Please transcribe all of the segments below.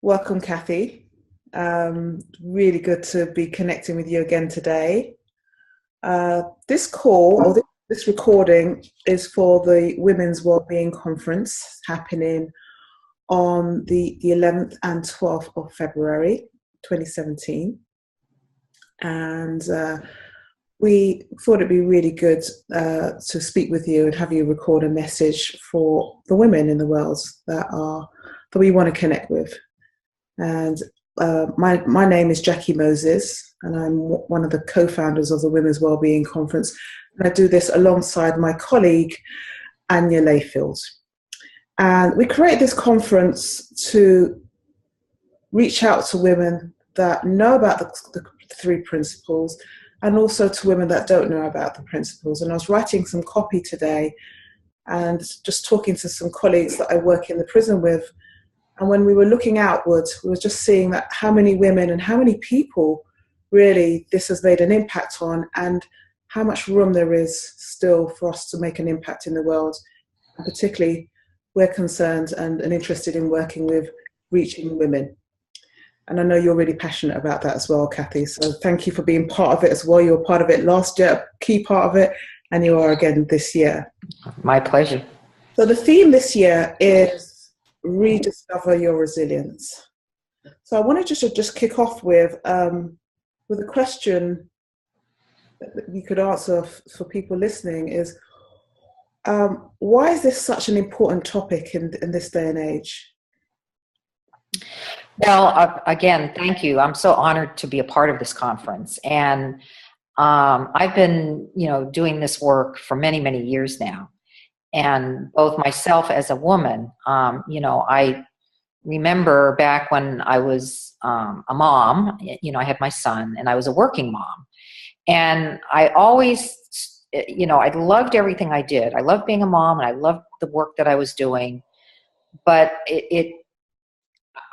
Welcome, Cathy. Really good to be connecting with you again today. This call or this recording is for the Women's Wellbeing Conference happening on the 11th and 12th of February 2017. And we thought it'd be really good to speak with you and have you record a message for the women in the world that we want to connect with. And my name is Jackie Moses, and I'm one of the co-founders of the Women's Wellbeing Conference. And I do this alongside my colleague, Anya Layfield. And we create this conference to reach out to women that know about the three principles, and also to women that don't know about the principles. And I was writing some copy today and just talking to some colleagues that I work in the prison with. And when we were looking outwards, we were just seeing that how many women and how many people really this has made an impact on, and how much room there is still for us to make an impact in the world. And particularly, we're concerned and interested in working with reaching women. And I know you're really passionate about that as well, Cathy. So thank you for being part of it as well. You were part of it last year, a key part of it, and you are again this year. My pleasure. So the theme this year is rediscover your resilience. So I wanted to just kick off with a question that you could answer for people listening is, why is this such an important topic in this day and age? Well, again, thank you. I'm so honored to be a part of this conference. And I've been, doing this work for many, many years now. And both myself as a woman, I remember back when I was a mom, I had my son and I was a working mom. And I always, I loved everything I did. I loved being a mom and I loved the work that I was doing. But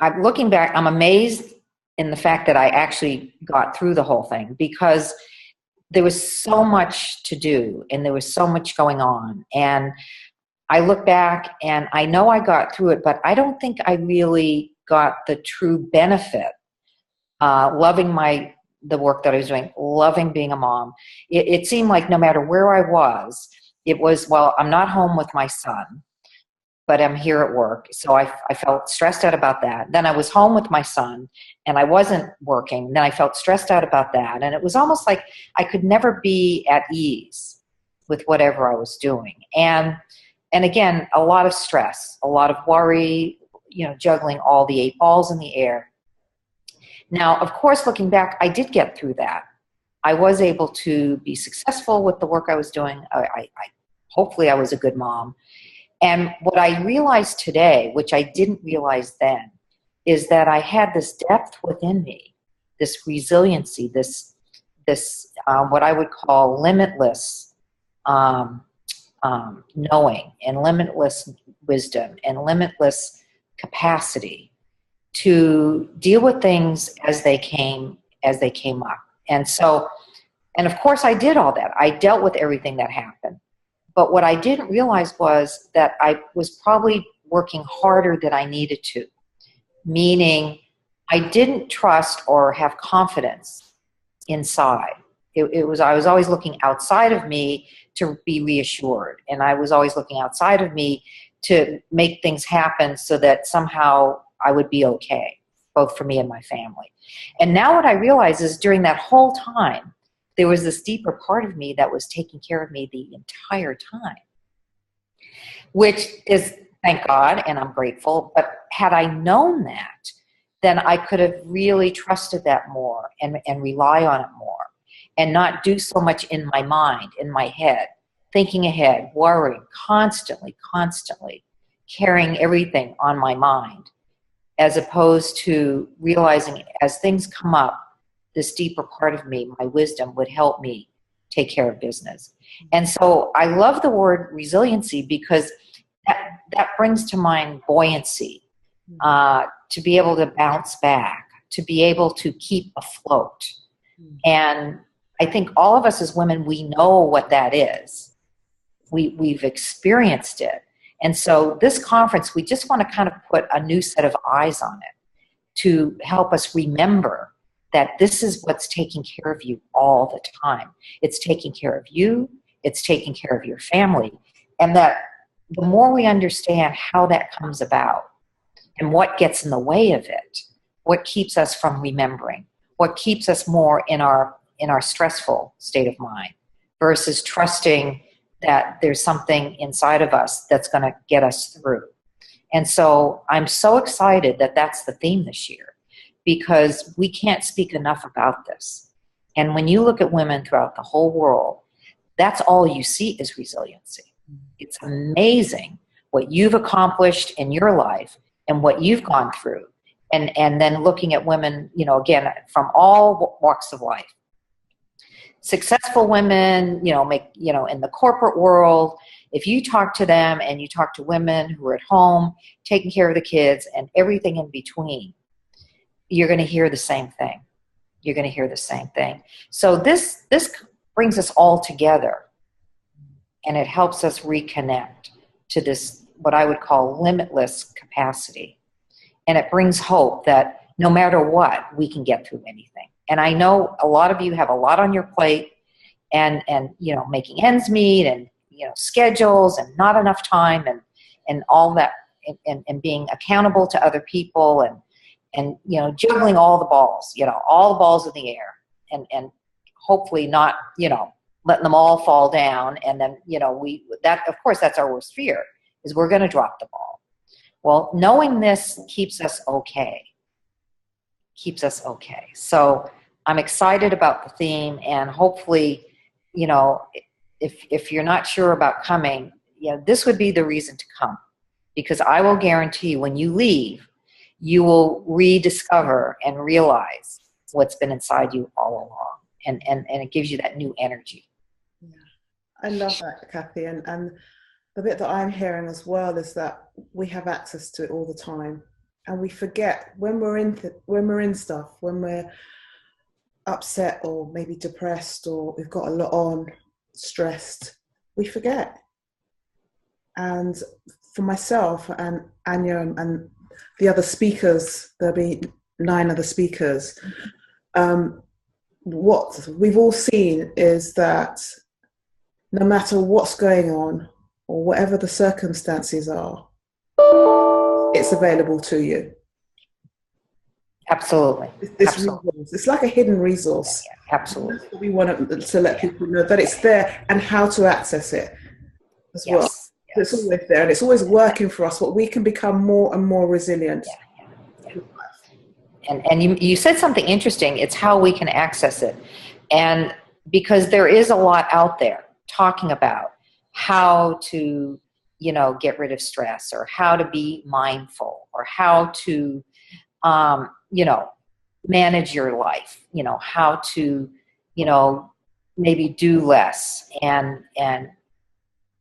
I'm looking back, I'm amazed in the fact that I actually got through the whole thing, because there was so much to do and there was so much going on. And I look back and I know I got through it, but I don't think I really got the true benefit. Loving the work that I was doing, loving being a mom. It seemed like no matter where I was, it was, well, I'm not home with my son, but I'm here at work. So I felt stressed out about that. Then I was home with my son and I wasn't working. Then I felt stressed out about that. And it was almost like I could never be at ease with whatever I was doing. And again, a lot of stress, a lot of worry, juggling all the 8 balls in the air. Now, of course, looking back, I did get through that. I was able to be successful with the work I was doing. Hopefully I was a good mom. And what I realized today, which I didn't realize then, is that I had this depth within me, this resiliency, this what I would call limitless knowing and limitless wisdom and limitless capacity to deal with things as they came up. And so, and of course I did all that. I dealt with everything that happened. But what I didn't realize was that I was probably working harder than I needed to, meaning I didn't trust or have confidence inside. I was always looking outside of me to be reassured, and I was always looking outside of me to make things happen so that somehow I would be okay, both for me and my family. And now what I realize is during that whole time, there was this deeper part of me that was taking care of me the entire time, which is, thank God, and I'm grateful. But had I known that, then I could have really trusted that more and rely on it more and not do so much in my mind, in my head, thinking ahead, worrying, constantly carrying everything on my mind, as opposed to realizing as things come up, this deeper part of me, my wisdom, would help me take care of business. And so I love the word resiliency, because that brings to mind buoyancy, to be able to bounce back, to be able to keep afloat. And I think all of us as women, we know what that is. We've experienced it. And so this conference, we just want to kind of put a new set of eyes on it to help us remember that this is what's taking care of you all the time. It's taking care of you, it's taking care of your family, and that the more we understand how that comes about and what gets in the way of it, what keeps us from remembering, what keeps us more in our stressful state of mind versus trusting that there's something inside of us that's going to get us through. And so I'm so excited that that's the theme this year, because we can't speak enough about this. And when you look at women throughout the whole world, that's all you see is resiliency. It's amazing what you've accomplished in your life and what you've gone through. And then looking at women, you know, again, from all walks of life. Successful women, you know, in the corporate world, if you talk to them and you talk to women who are at home, taking care of the kids and everything in between, you're going to hear the same thing. You're going to hear the same thing. So this brings us all together, and it helps us reconnect to this, what I would call limitless capacity. And it brings hope that no matter what, we can get through anything. And I know a lot of you have a lot on your plate, and you know, making ends meet, and you know, schedules, and not enough time, and all that, and being accountable to other people, and you know, juggling all the balls, you know, all the balls in the air, and hopefully not, you know, letting them all fall down. And then, you know, that, of course, that's our worst fear, is we're going to drop the ball. Well, knowing this keeps us okay. Keeps us okay. So I'm excited about the theme, and hopefully, you know, if you're not sure about coming, you know, this would be the reason to come, because I will guarantee when you leave, you will rediscover and realize what's been inside you all along, and it gives you that new energy. Yeah. I love that, Cathy, and the bit that I'm hearing as well is that we have access to it all the time, and we forget when we're in stuff, when we're upset or maybe depressed or we've got a lot on, stressed, we forget. And for myself and Anya and the other speakers, there'll be 9 other speakers, what we've all seen is that no matter what's going on or whatever the circumstances are, it's available to you. Absolutely. Absolutely. Resource. It's like a hidden resource. Yeah, absolutely. We want to let people know that it's there and how to access it as well. Yes. It's always there, and it's always working for us, but we can become more and more resilient. Yeah. And you said something interesting. It's how we can access it. And because there is a lot out there talking about how to, you know, get rid of stress, or how to be mindful, or how to, you know, manage your life, you know, how to, you know, maybe do less and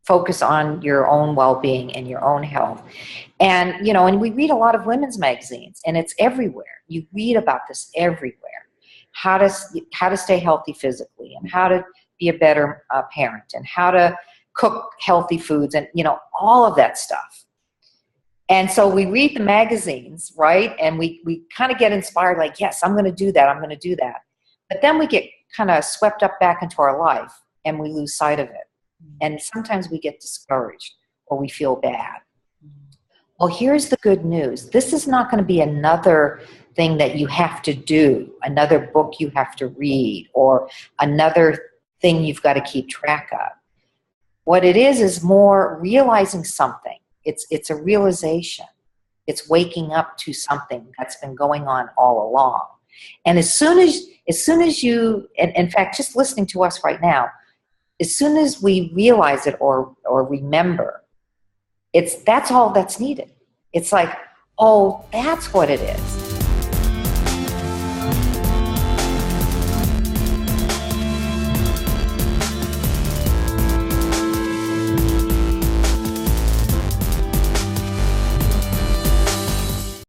focus on your own well-being and your own health. And, you know, and we read a lot of women's magazines, and it's everywhere. You read about this everywhere. How to stay healthy physically, and how to be a better parent, and how to cook healthy foods, and, you know, all of that stuff. And so we read the magazines, right? And we kind of get inspired, like, yes, I'm going to do that. I'm going to do that. But then we get kind of swept up back into our life, and we lose sight of it. And sometimes we get discouraged, or we feel bad. Well, here's the good news. This is not going to be another thing that you have to do, another book you have to read, or another thing you've got to keep track of. What it is more realizing something. It's a realization. It's waking up to something that's been going on all along. And as soon as you, and in fact, just listening to us right now, as soon as we realize it or remember, that's all that's needed. It's like, oh, that's what it is.